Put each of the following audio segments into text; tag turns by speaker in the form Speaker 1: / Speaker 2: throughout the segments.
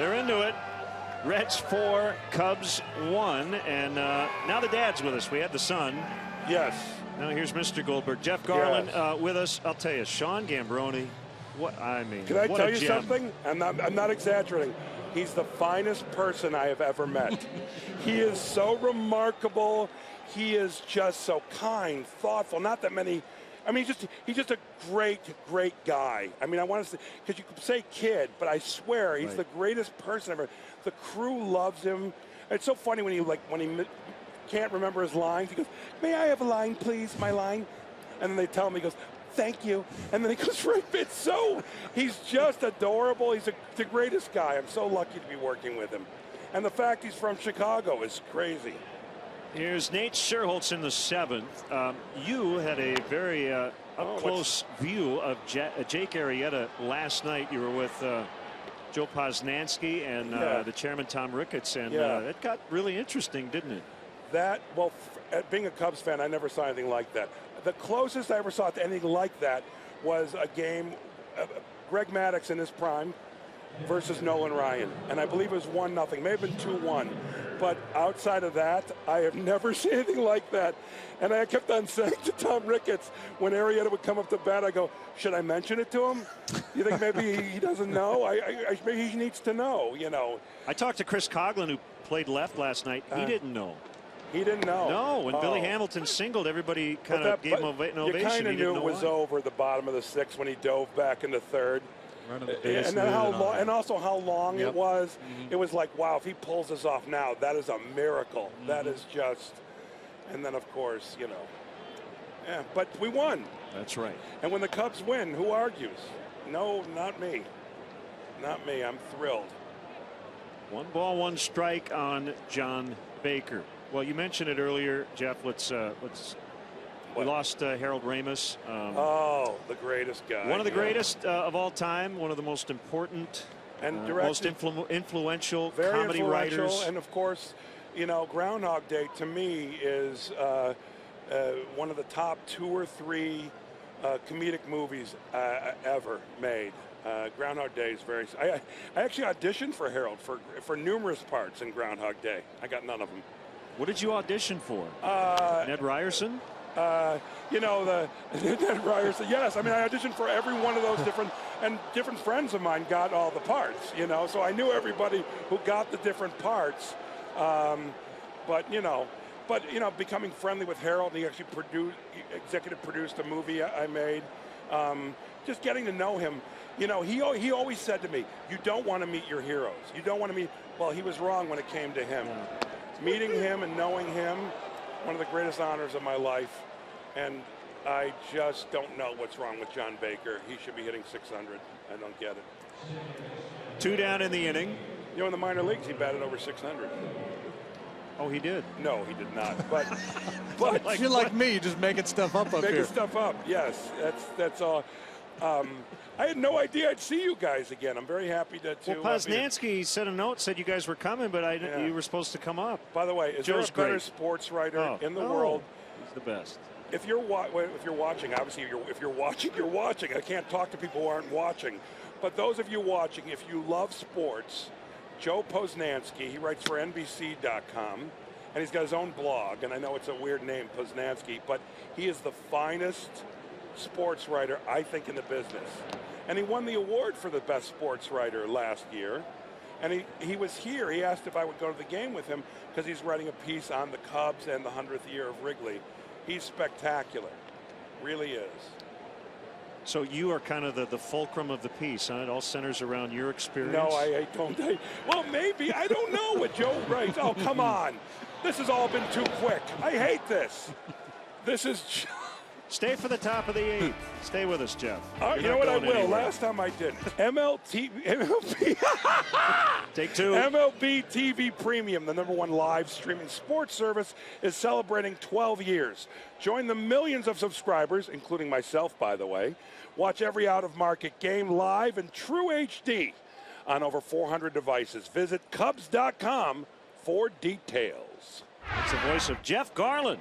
Speaker 1: They're into it. Reds 4, Cubs 1, and now the dad's with us. We had the son.
Speaker 2: Yes.
Speaker 1: Now here's Mr. Goldberg. Jeff Garlin with us. I'll tell you, Sean Gambroni. What I mean.
Speaker 2: Can I tell you something? I'm not exaggerating. He's the finest person I have ever met. He is so remarkable. He is just so kind, thoughtful. Not that many. I mean, he's just a great guy. I mean, I want to say, because you could say kid, but I swear he's the greatest person ever. The crew loves him. It's so funny when he can't remember his lines. He goes, "May I have a line, please? My line?" And then they tell him, he goes, "Thank you." And then he goes, "Right." It's so, he's just adorable. He's the greatest guy. I'm so lucky to be working with him. And the fact he's from Chicago is crazy.
Speaker 1: Here's Nate Sherholtz in the 7th. You had a very up-close view of Jake Arrieta last night. You were with Joe Posnanski and the chairman Tom Ricketts, and it got really interesting, didn't it?
Speaker 2: Well, being a Cubs fan, I never saw anything like that. The closest I ever saw to anything like that was a game, Greg Maddux in his prime versus Nolan Ryan, and I believe it was 1-0, may have been 2-1. But outside of that, I have never seen anything like that. And I kept on saying to Tom Ricketts, when Arrieta would come up to bat, I go, "Should I mention it to him? You think maybe he doesn't know? Maybe he needs to know, you know."
Speaker 1: I talked to Chris Coughlin, who played left last night. He didn't know.
Speaker 2: He didn't know.
Speaker 1: No, when Billy Hamilton singled, everybody kind of gave him an ovation.
Speaker 2: You kind of knew it was over at the bottom of the 6th when he dove back into third. And then and also how long it was. It was like, wow, if he pulls this off now, that is a miracle. That is just. And then, of course, you know. But we won.
Speaker 1: That's right.
Speaker 2: And when the Cubs win, who argues? No, not me. Not me. I'm thrilled.
Speaker 1: 1 ball, 1 strike on John Baker. Well, you mentioned it earlier, Jeff. We lost Harold Ramis.
Speaker 2: The greatest guy.
Speaker 1: One of the greatest of all time. One of the most important and most influential comedy writers.
Speaker 2: And of course, you know, Groundhog Day to me is one of the top 2 or 3 comedic movies ever made. Groundhog Day is very. I actually auditioned for Harold for numerous parts in Groundhog Day. I got none of them.
Speaker 1: What did you audition for? Ned Ryerson?
Speaker 2: You know, the Ned Ryerson. Yes, I mean, I auditioned for every one of those different friends of mine got all the parts, you know, so I knew everybody who got the different parts. But becoming friendly with Harold, he actually executive produced a movie I made. Just getting to know him, you know, he always said to me, "You don't want to meet your heroes. You don't want to meet." Well, he was wrong when it came to him. Meeting him and knowing him, one of the greatest honors of my life, and I just don't know what's wrong with John Baker. He should be hitting 600. I don't get it.
Speaker 1: 2 down in the inning.
Speaker 2: You know, in the minor leagues, he batted over 600.
Speaker 1: Oh, he did?
Speaker 2: No, he did not. But
Speaker 3: you're like me, just making stuff up here.
Speaker 2: Making stuff up. Yes, that's all. I had no idea I'd see you guys again. I'm very happy to.
Speaker 1: Well, Posnanski sent a note, said you guys were coming, but you were supposed to come up.
Speaker 2: By the way, is there a better sports writer in the world?
Speaker 1: He's the best.
Speaker 2: If you're watching, obviously, if you're watching, you're watching. I can't talk to people who aren't watching. But those of you watching, if you love sports, Joe Posnanski, he writes for NBC.com, and he's got his own blog. And I know it's a weird name, Posnanski, but he is the finest sports writer, I think, in the business. And he won the award for the best sports writer last year. And he was here. He asked if I would go to the game with him because he's writing a piece on the Cubs and the 100th year of Wrigley. He's spectacular. Really is.
Speaker 1: So you are kind of the fulcrum of the piece, huh? It all centers around your experience.
Speaker 2: No, I don't. Well, maybe. I don't know what Joe writes. Oh, come on. This has all been too quick. I hate this. This is...
Speaker 1: Stay for the top of the 8th. Stay with us, Jeff.
Speaker 2: You know what, I will.
Speaker 1: Anywhere.
Speaker 2: Last time I did. MLB.
Speaker 1: Take 2.
Speaker 2: MLB TV Premium, the #1 live streaming sports service, is celebrating 12 years. Join the millions of subscribers, including myself, by the way. Watch every out-of-market game live in true HD on over 400 devices. Visit Cubs.com for details.
Speaker 1: That's the voice of Jeff Garlin.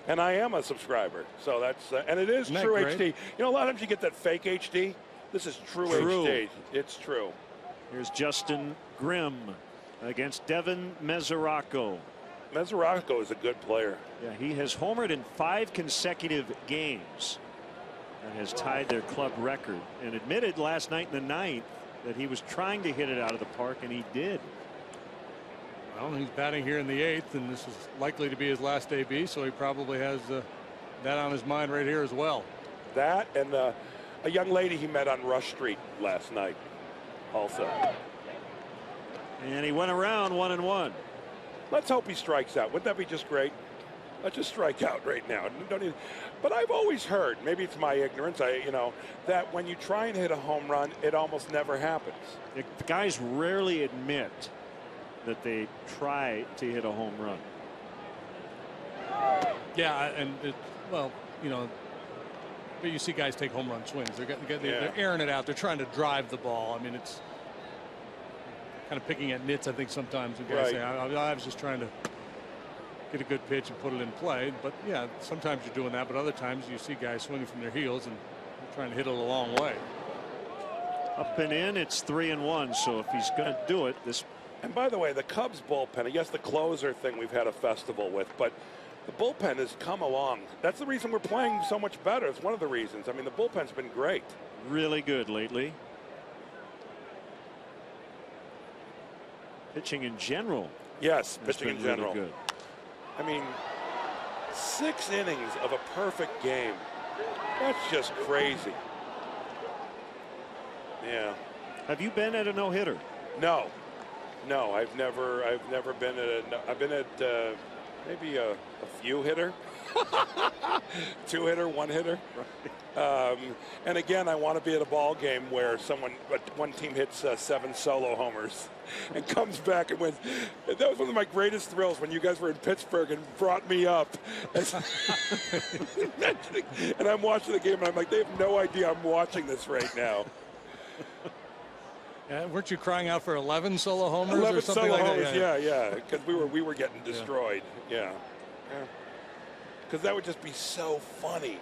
Speaker 2: And I am a subscriber, so that's and it is true HD. You know, a lot of times you get that fake HD. This is true HD. It's true.
Speaker 1: Here's Justin Grimm against Devin Mesoraco.
Speaker 2: Mesoraco is a good player.
Speaker 1: Yeah, he has homered in 5 consecutive games and has tied their club record, and admitted last night in the 9th that he was trying to hit it out of the park, and he did.
Speaker 3: Well, he's batting here in the 8th, and this is likely to be his last AB, so he probably has that on his mind right here as well.
Speaker 2: That and a young lady he met on Rush Street last night also.
Speaker 1: And he went around 1-1.
Speaker 2: Let's hope he strikes out. Wouldn't that be just great? Let's just strike out right now. But I've always heard, maybe it's my ignorance, that when you try and hit a home run, it almost never happens.
Speaker 1: The guys rarely admit that they try to hit a home run.
Speaker 3: Yeah, and well, but you see guys take home run swings. They're airing it out. They're trying to drive the ball. I mean, it's kind of picking at nits, I think, sometimes. You guys say, I was just trying to get a good pitch and put it in play. But yeah, sometimes you're doing that, but other times you see guys swinging from their heels and trying to hit it a long way.
Speaker 1: Up and in, it's 3-1. So if he's going to do it, this.
Speaker 2: And by the way, the Cubs bullpen, I guess the closer thing we've had a festival with, but the bullpen has come along. That's the reason we're playing so much better. It's one of the reasons. I mean, the bullpen's been great.
Speaker 1: Really good lately. Pitching in general.
Speaker 2: Yes, pitching in general.
Speaker 1: Really good.
Speaker 2: I mean, 6 innings of a perfect game. That's just crazy. Yeah.
Speaker 1: Have you been at a no-hitter?
Speaker 2: No. No, I've never been at I've been at maybe a few hitter. 2-hitter, 1-hitter. And again, I want to be at a ball game where one team hits 7 solo homers and comes back and wins. That was one of my greatest thrills when you guys were in Pittsburgh and brought me up. And I'm watching the game and I'm like, they have no idea I'm watching this right now.
Speaker 3: Yeah, weren't you crying out for 11 solo homers
Speaker 2: 11
Speaker 3: or something
Speaker 2: solo
Speaker 3: like
Speaker 2: homers,
Speaker 3: that?
Speaker 2: yeah, because we were getting destroyed. Yeah. Because that would just be so funny.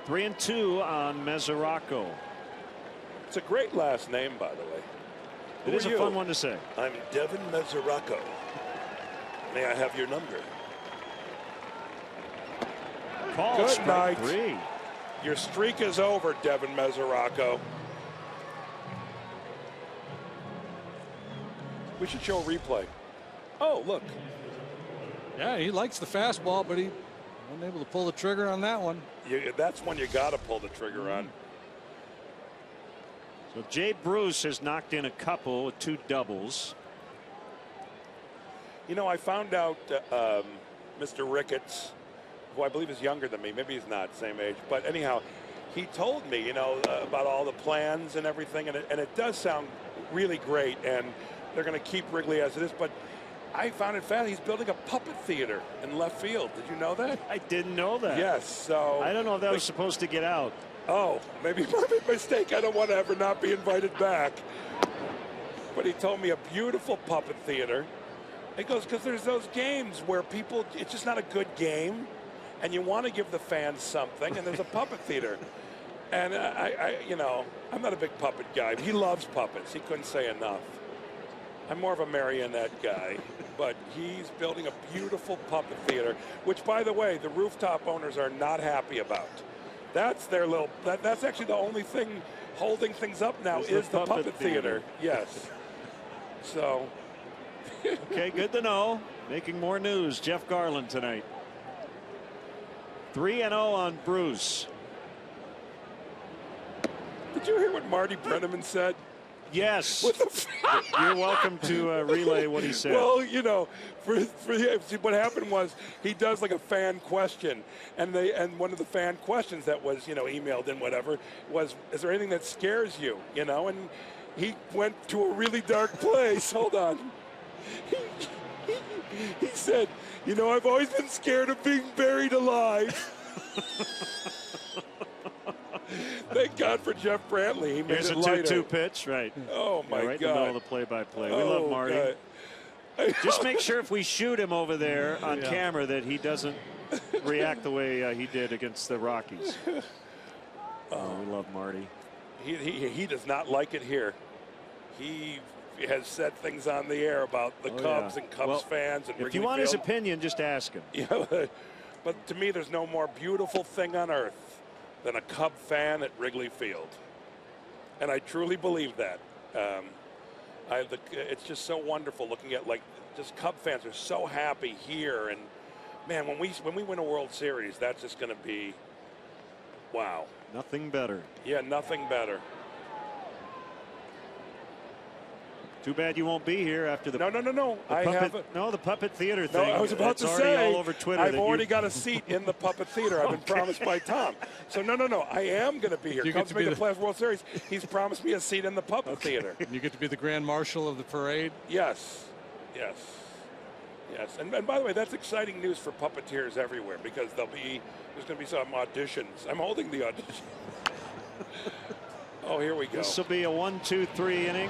Speaker 1: 3-2 on Mesoraco.
Speaker 2: It's a great last name, by the way.
Speaker 1: It is a fun one to say.
Speaker 2: I'm Devin Mesoraco. May I have your number?
Speaker 1: Call
Speaker 2: Good
Speaker 1: strike
Speaker 2: night.
Speaker 1: 3.
Speaker 2: Your streak is over, Devin Mesoraco. We should show a replay. Oh, look.
Speaker 3: Yeah, he likes the fastball, but he wasn't able to pull the trigger on that one.
Speaker 2: That's one you got to pull the trigger on.
Speaker 1: So Jay Bruce has knocked in a couple with 2 doubles.
Speaker 2: I found out Mr. Ricketts, who I believe is younger than me, maybe he's not, same age, but anyhow, he told me, about all the plans and everything, and it does sound really great, and they're going to keep Wrigley as it is, but I found it fascinating. He's building a puppet theater in left field. Did you know that?
Speaker 1: I didn't know that.
Speaker 2: Yes. So
Speaker 1: I don't know if that was supposed to get out.
Speaker 2: Oh, maybe my mistake. I don't want to ever not be invited back. But he told me a beautiful puppet theater. He goes, because there's those games where it's just not a good game, and you want to give the fans something, and there's a puppet theater. And I'm not a big puppet guy. He loves puppets. He couldn't say enough. I'm more of a marionette guy, but he's building a beautiful puppet theater, which, by the way, the rooftop owners are not happy about. That's their that's actually the only thing holding things up now is the puppet theater. Yes. So.
Speaker 1: Okay, good to know. Making more news. Jeff Garlin tonight. 3-0 on Bruce.
Speaker 2: Did you hear what Marty Brenneman said?
Speaker 1: Yes. You're welcome to relay what he said.
Speaker 2: Well, what happened was he does like a fan question, and one of the fan questions that was emailed in whatever was, is there anything that scares you? And he went to a really dark place. Hold on. He said, I've always been scared of being buried alive. Thank God for Jeff Brantley. He made
Speaker 1: Here's
Speaker 2: it
Speaker 1: a
Speaker 2: lighter.
Speaker 1: 2-2 pitch, right?
Speaker 2: Oh, my
Speaker 1: right
Speaker 2: God.
Speaker 1: in the middle of the play-by-play. We love Marty.
Speaker 2: God.
Speaker 1: Just make sure if we shoot him over there on camera that he doesn't react the way he did against the Rockies. Oh, we love Marty.
Speaker 2: He does not like it here. He has said things on the air about the Cubs and Cubs fans. And
Speaker 1: if you want his opinion, just ask him.
Speaker 2: Yeah, but to me, there's no more beautiful thing on earth than a Cub fan at Wrigley Field. And I truly believe that. It's just so wonderful looking at, like, just Cub fans are so happy here. And, man, when we win a World Series, that's just going to be, wow.
Speaker 1: Nothing better.
Speaker 2: Yeah, nothing better.
Speaker 1: Too bad you won't be here after the.
Speaker 2: No.
Speaker 1: The puppet theater thing.
Speaker 2: No, I was about to
Speaker 1: say.
Speaker 2: All
Speaker 1: over Twitter.
Speaker 2: I've already got a seat in the puppet theater. I've been promised by Tom. So no. I am going to be here. Cubs make the playoffs World Series. He's promised me a seat in the puppet theater.
Speaker 3: You get to be the grand marshal of the parade.
Speaker 2: Yes. And by the way, that's exciting news for puppeteers everywhere because there's going to be some auditions. I'm holding the audition. Oh, here we go.
Speaker 1: This will be a 1-2-3 inning.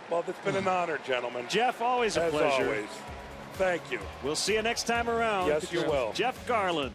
Speaker 2: Well, it's been an honor, gentlemen.
Speaker 1: Jeff, always a pleasure.
Speaker 2: As always. Thank you.
Speaker 1: We'll see you next time around.
Speaker 2: Yes, you will.
Speaker 1: Jeff Garlin.